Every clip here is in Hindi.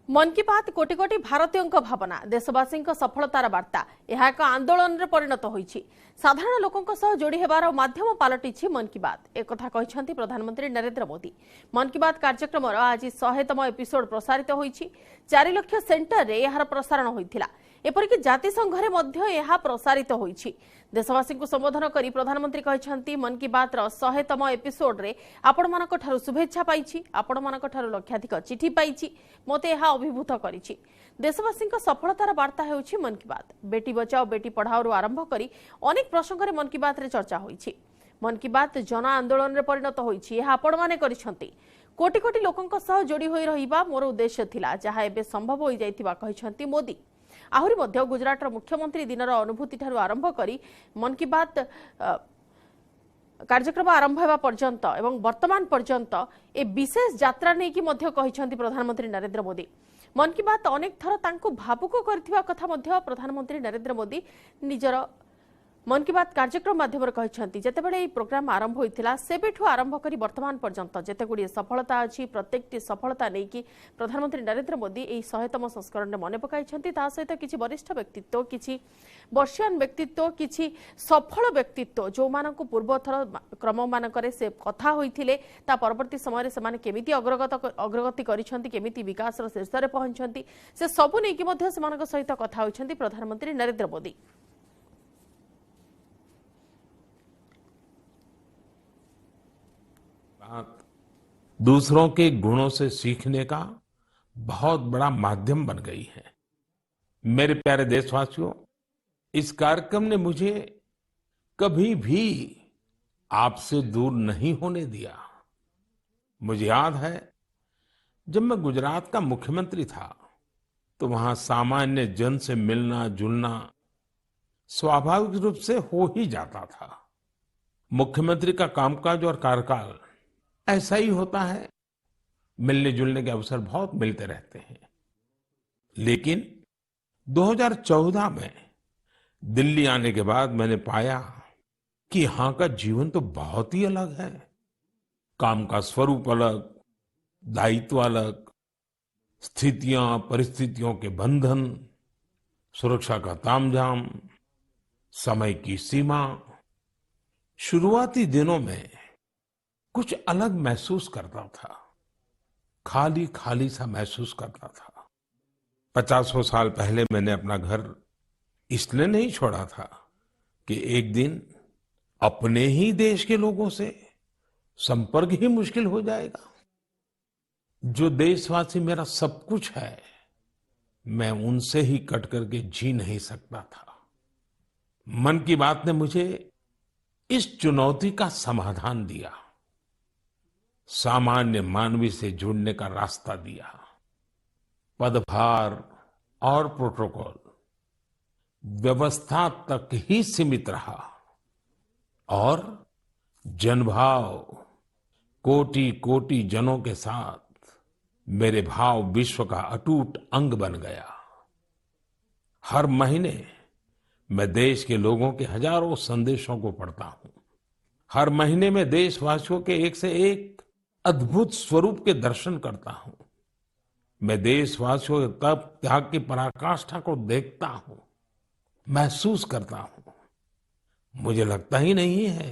मन की बात कोटि कोटि भारतीयों भावना देशवासी सफलतार वार्ता यह एक आंदोलन रे परिणत होईछि। साधारण लोकों सह जोड़ी हेबार माध्यम पलटि मन की बात एक कहते प्रधानमंत्री नरेंद्र मोदी। मन की बात कार्यक्रम आज 100तम एपिसोड प्रसारित होईछि। 4 लाख सेंटर रे यार प्रसारण होइथिला। एपरिक जातिसंघरे मध्य यह प्रसारित होईछि। देशवासी को संबोधन करी प्रधानमंत्री कहते मन की बात 100तम एपिसोड रे आपण मानक ठारू शुभेच्छा पाइछि। आपण मानक ठारू लक्षाधिक चिठी पाइछि। मते यह अभिभूत करिछि। देशवासी सफलतार वार्ता हेउछि मन की बात। बेटी बचाओ बेटी पढ़ाओ रु आरंभ करी अनेक प्रसंग रे मन की बात रे चर्चा होईछि। मन की बात जन आंदोलन रे परिणत होईछि। यह आपण माने करिसंती। कोटि कोटि लोकंक सह जोड़ी होई रहिबा मोर उद्देश्य थिला, जहा एबे संभव होई जाइथिबा कहिसंती मोदी। आहुरी मध्य गुजरात मुख्यमंत्री दिनर अनुभूति ठारू आरंभ करी मन की बात कार्यक्रम आरंभ होगा पर्यंत एवं वर्तमान पर्यंत ए विशेष यात्रा नहीं कि मध्य कहिसंती प्रधानमंत्री नरेंद्र मोदी। मन की बात अनेक थर तांको भावुक करथिबा कथा मध्य प्रधानमंत्री नरेंद्र मोदी निजर मन की बात कार्यक्रम माध्यम कहते जितेबाला यह प्रोग्राम आरंभ होता सेबेठू आरंभ कर वर्तमान पर्यंत जिते गुड़ी सफलता अच्छी प्रत्येक सफलता नहीं कि प्रधानमंत्री नरेंद्र मोदी यह 100तम संस्करण में मन पकाई सहित किसी वरिष्ठ व्यक्तित्व किसी वर्षियान व्यक्तित्व किसी सफल व्यक्तित्व जो मानक पूर्व थर क्रम मानक से कथा होइथिले ता परवर्ती समय से केमिति अग्रगति करिसेंती केमिति विकास शीर्ष में पहुंचती से सबू नहीं कि सहित कथा होइछंती प्रधानमंत्री नरेंद्र मोदी। दूसरों के गुणों से सीखने का बहुत बड़ा माध्यम बन गई है। मेरे प्यारे देशवासियों, इस कार्यक्रम ने मुझे कभी भी आपसे दूर नहीं होने दिया। मुझे याद है जब मैं गुजरात का मुख्यमंत्री था तो वहां सामान्य जन से मिलना जुलना स्वाभाविक रूप से हो ही जाता था। मुख्यमंत्री का कामकाज और कार्यकाल ऐसा ही होता है, मिलने जुलने के अवसर बहुत मिलते रहते हैं। लेकिन 2014 में दिल्ली आने के बाद मैंने पाया कि यहां का जीवन तो बहुत ही अलग है। काम का स्वरूप अलग, दायित्व अलग, स्थितियां परिस्थितियों के बंधन, सुरक्षा का तामझाम, समय की सीमा। शुरुआती दिनों में कुछ अलग महसूस करता था, खाली खाली सा महसूस करता था। 50 साल पहले मैंने अपना घर इसलिए नहीं छोड़ा था कि एक दिन अपने ही देश के लोगों से संपर्क ही मुश्किल हो जाएगा। जो देशवासी मेरा सब कुछ है, मैं उनसे ही कट करके जी नहीं सकता था। मन की बात ने मुझे इस चुनौती का समाधान दिया, सामान्य मानवी से जुड़ने का रास्ता दिया। पदभार और प्रोटोकॉल व्यवस्था तक ही सीमित रहा और जनभाव कोटि कोटि जनों के साथ मेरे भाव विश्व का अटूट अंग बन गया। हर महीने मैं देश के लोगों के हजारों संदेशों को पढ़ता हूं। हर महीने में देशवासियों के एक से एक अद्भुत स्वरूप के दर्शन करता हूं। मैं देशवासियों के तप त्याग की पराकाष्ठा को देखता हूं, महसूस करता हूं। मुझे लगता ही नहीं है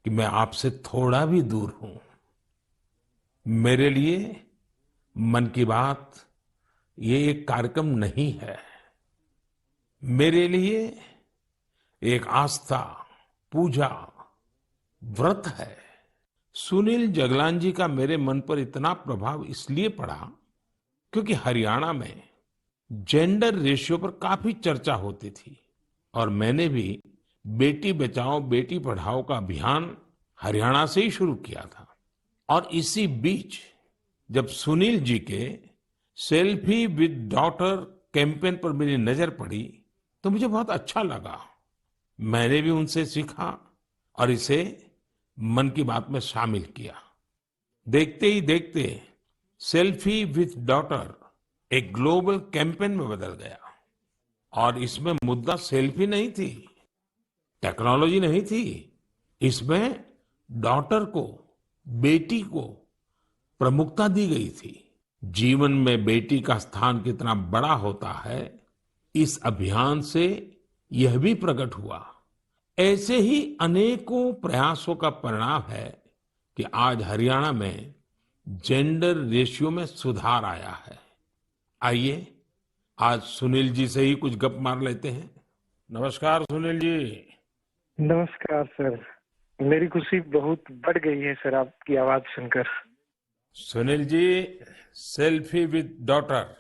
कि मैं आपसे थोड़ा भी दूर हूं। मेरे लिए मन की बात ये एक कार्यक्रम नहीं है, मेरे लिए एक आस्था, पूजा, व्रत है। सुनील जगलान जी का मेरे मन पर इतना प्रभाव इसलिए पड़ा क्योंकि हरियाणा में जेंडर रेशियो पर काफी चर्चा होती थी और मैंने भी बेटी बचाओ बेटी पढ़ाओ का अभियान हरियाणा से ही शुरू किया था। और इसी बीच जब सुनील जी के सेल्फी विद डॉटर कैंपेन पर मेरी नजर पड़ी तो मुझे बहुत अच्छा लगा। मैंने भी उनसे सीखा और इसे मन की बात में शामिल किया। देखते ही देखते सेल्फी विथ डॉटर एक ग्लोबल कैंपेन में बदल गया और इसमें मुद्दा सेल्फी नहीं थी, टेक्नोलॉजी नहीं थी, इसमें डॉटर को, बेटी को प्रमुखता दी गई थी। जीवन में बेटी का स्थान कितना बड़ा होता है, इस अभियान से यह भी प्रकट हुआ। ऐसे ही अनेकों प्रयासों का परिणाम है कि आज हरियाणा में जेंडर रेशियो में सुधार आया है। आइए आज सुनील जी से ही कुछ गप मार लेते हैं। नमस्कार सुनील जी। नमस्कार सर, मेरी खुशी बहुत बढ़ गई है सर आपकी आवाज सुनकर। Sunil ji, selfie with daughter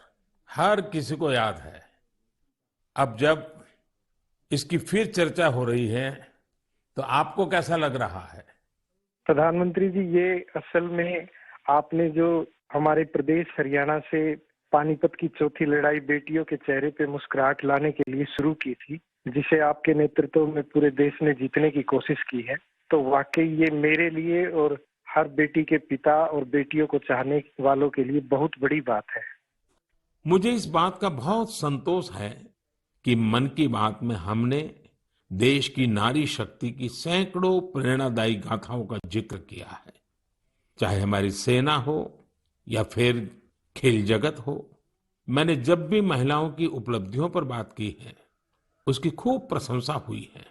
हर किसी को याद है। अब जब इसकी फिर चर्चा हो रही है तो आपको कैसा लग रहा है? प्रधानमंत्री जी, ये असल में आपने जो हमारे प्रदेश हरियाणा से पानीपत की चौथी लड़ाई बेटियों के चेहरे पे मुस्कुराहट लाने के लिए शुरू की थी, जिसे आपके नेतृत्व में पूरे देश ने जीतने की कोशिश की है, तो वाकई ये मेरे लिए और हर बेटी के पिता और बेटियों को चाहने वालों के लिए बहुत बड़ी बात है। मुझे इस बात का बहुत संतोष है कि मन की बात में हमने देश की नारी शक्ति की सैकड़ों प्रेरणादायी गाथाओं का जिक्र किया है। चाहे हमारी सेना हो या फिर खेल जगत हो, मैंने जब भी महिलाओं की उपलब्धियों पर बात की है उसकी खूब प्रशंसा हुई है।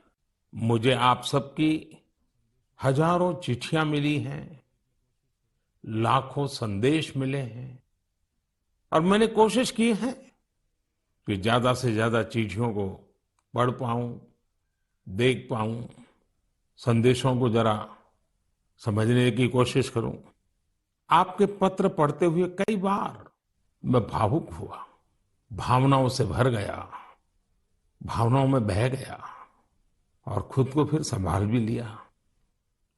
मुझे आप सबकी हजारों चिट्ठियां मिली हैं, लाखों संदेश मिले हैं और मैंने कोशिश की है कि ज्यादा से ज्यादा चिट्ठियों को पढ़ पाऊं, देख पाऊं, संदेशों को जरा समझने की कोशिश करूं। आपके पत्र पढ़ते हुए कई बार मैं भावुक हुआ, भावनाओं से भर गया, भावनाओं में बह गया और खुद को फिर संभाल भी लिया।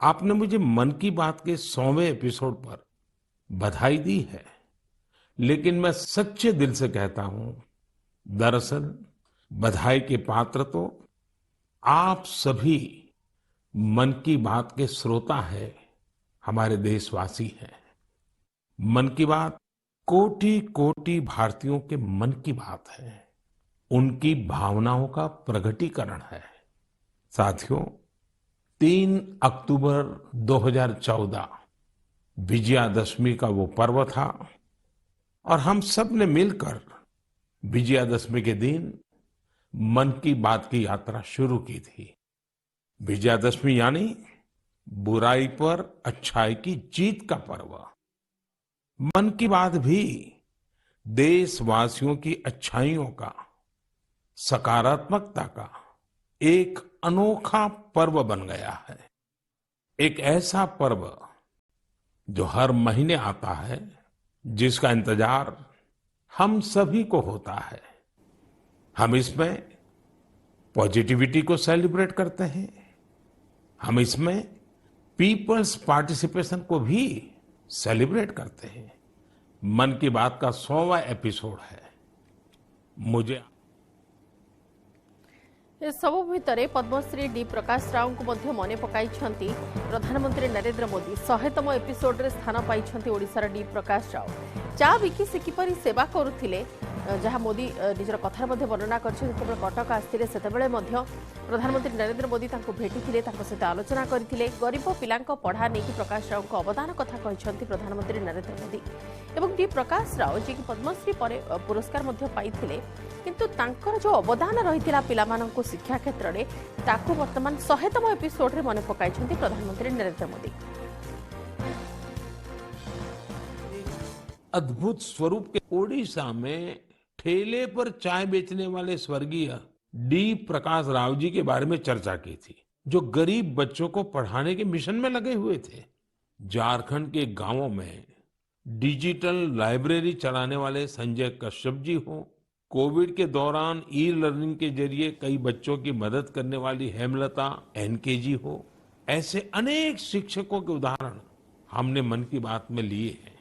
आपने मुझे मन की बात के 100वें एपिसोड पर बधाई दी है, लेकिन मैं सच्चे दिल से कहता हूं, दरअसल बधाई के पात्र तो आप सभी मन की बात के श्रोता है, हमारे देशवासी हैं। मन की बात कोटि कोटि भारतीयों के मन की बात है, उनकी भावनाओं का प्रकटीकरण है। साथियों, 3 अक्टूबर 2014 विजयादशमी का वो पर्व था और हम सब ने मिलकर विजयादशमी के दिन मन की बात की यात्रा शुरू की थी। विजयादशमी यानी बुराई पर अच्छाई की जीत का पर्व। मन की बात भी देशवासियों की अच्छाइयों का, सकारात्मकता का एक अनोखा पर्व बन गया है। एक ऐसा पर्व जो हर महीने आता है, जिसका इंतजार हम सभी को होता है। हम इसमें पॉजिटिविटी को सेलिब्रेट करते हैं, हम इसमें पीपल्स पार्टिसिपेशन को भी सेलिब्रेट करते हैं। मन की बात का 100वां एपिसोड है। मुझे सबु भितर पद्मश्री डी प्रकाश राव को मध्य मने पकाइछंती प्रधानमंत्री नरेंद्र मोदी। 100तम एपिसोड रे स्थान पाइछंती ओडिशार डी प्रकाश राव। चा बिकी से किपरि सेवा करुथिले जहाँ मोदी निजर कथार मध्य वर्णना करछन्ते। कटक आस्थिले सेतेबेले मध्य प्रधानमंत्री नरेंद्र मोदी तांको भेटिथिले, तांको सहित आलोचना करथिले। गरीब पिलांक पढ़ा नेकी प्रकाश राव को अवदान कथा कहिछन्ती प्रधानमंत्री नरेंद्र मोदी। एवं डी प्रकाश राव जे कि पद्मश्री पुरस्कार मध्य पाइथिले, किंतु तांकर जो अवदान रहिथिला पिलामानंको शिक्षा क्षेत्र में ताकू वर्तमान 100तम एपिसोड रे मने पकाइछन्ती प्रधानमंत्री नरेंद्र मोदी। अद्भुत स्वरूप के ओडिशा में ठेले पर चाय बेचने वाले स्वर्गीय डी प्रकाश राव जी के बारे में चर्चा की थी, जो गरीब बच्चों को पढ़ाने के मिशन में लगे हुए थे। झारखंड के गांवों में डिजिटल लाइब्रेरी चलाने वाले संजय कश्यप जी हो, कोविड के दौरान ई लर्निंग के जरिए कई बच्चों की मदद करने वाली हेमलता एनके जी हो, ऐसे अनेक शिक्षकों के उदाहरण हमने मन की बात में लिए हैं।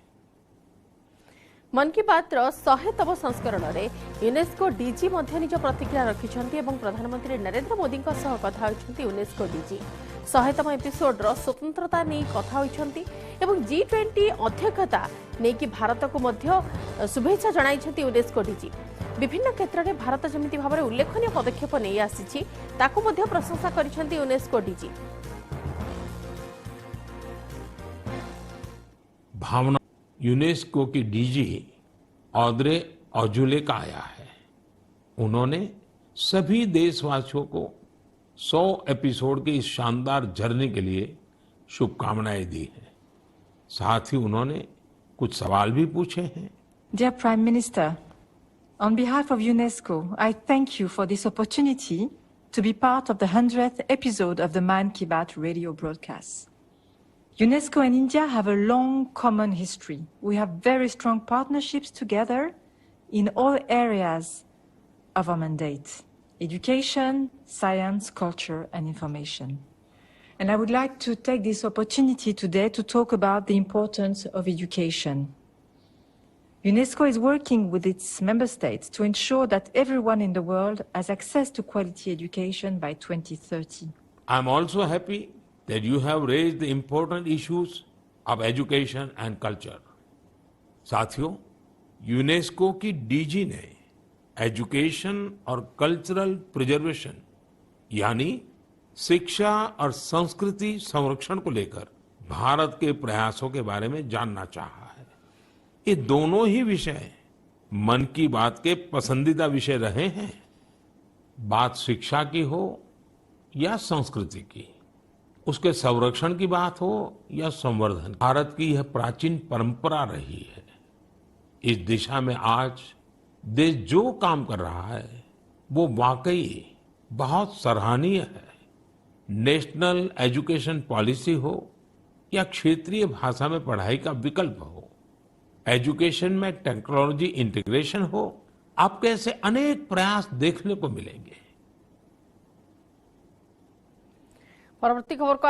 मन की बात 100तम संस्करण रे यूनेस्को डीजी मध्य निज प्रतिक्रिया रखिछन्ती एवं प्रधानमंत्री नरेंद्र मोदी सह कथा होइछन्ती। यूनेस्को डीजी 100तम एपिसोड रो स्वतंत्रता नै कथा होइछन्ती एवं G20 अध्यक्षता नै कि भारत को मध्य शुभेच्छा जणाइछन्ती। यूनेस्को डीजी विभिन्न क्षेत्र में भारत जमिति भाव में उल्लेखनीय पदक्षेप नहीं आसी ताकू मध्य प्रशंसा करिसेंती यूनेस्को डीजी। भावना यूनेस्को की डीजी ऑद्रे ऑजुले का आया है। उन्होंने सभी देशवासियों को 100 एपिसोड की इस शानदार जर्नी के लिए शुभकामनाएं दी हैं। साथ ही उन्होंने कुछ सवाल भी पूछे हैं। Dear Prime Minister, on behalf of UNESCO, I thank you for this opportunity to be part of the 100th episode of the Man Ki Baat radio broadcast. UNESCO and India have a long common history. We have very strong partnerships together in all areas of our mandate: education, science, culture, and information. And I would like to take this opportunity today to talk about the importance of education. UNESCO is working with its member states to ensure that everyone in the world has access to quality education by 2030. I'm also happy that you have raised the important issues of education and culture. साथियों, यूनेस्को की डीजी ने एजुकेशन और कल्चरल प्रिजर्वेशन यानी शिक्षा और संस्कृति संरक्षण को लेकर भारत के प्रयासों के बारे में जानना चाहा है। ये दोनों ही विषय मन की बात के पसंदीदा विषय रहे हैं। बात शिक्षा की हो या संस्कृति की, उसके संरक्षण की बात हो या संवर्धन, भारत की यह प्राचीन परंपरा रही है। इस दिशा में आज देश जो काम कर रहा है वो वाकई बहुत सराहनीय है। नेशनल एजुकेशन पॉलिसी हो या क्षेत्रीय भाषा में पढ़ाई का विकल्प हो, एजुकेशन में टेक्नोलॉजी इंटीग्रेशन हो, आपके ऐसे अनेक प्रयास देखने को मिलेंगे। परवर्ती खबर को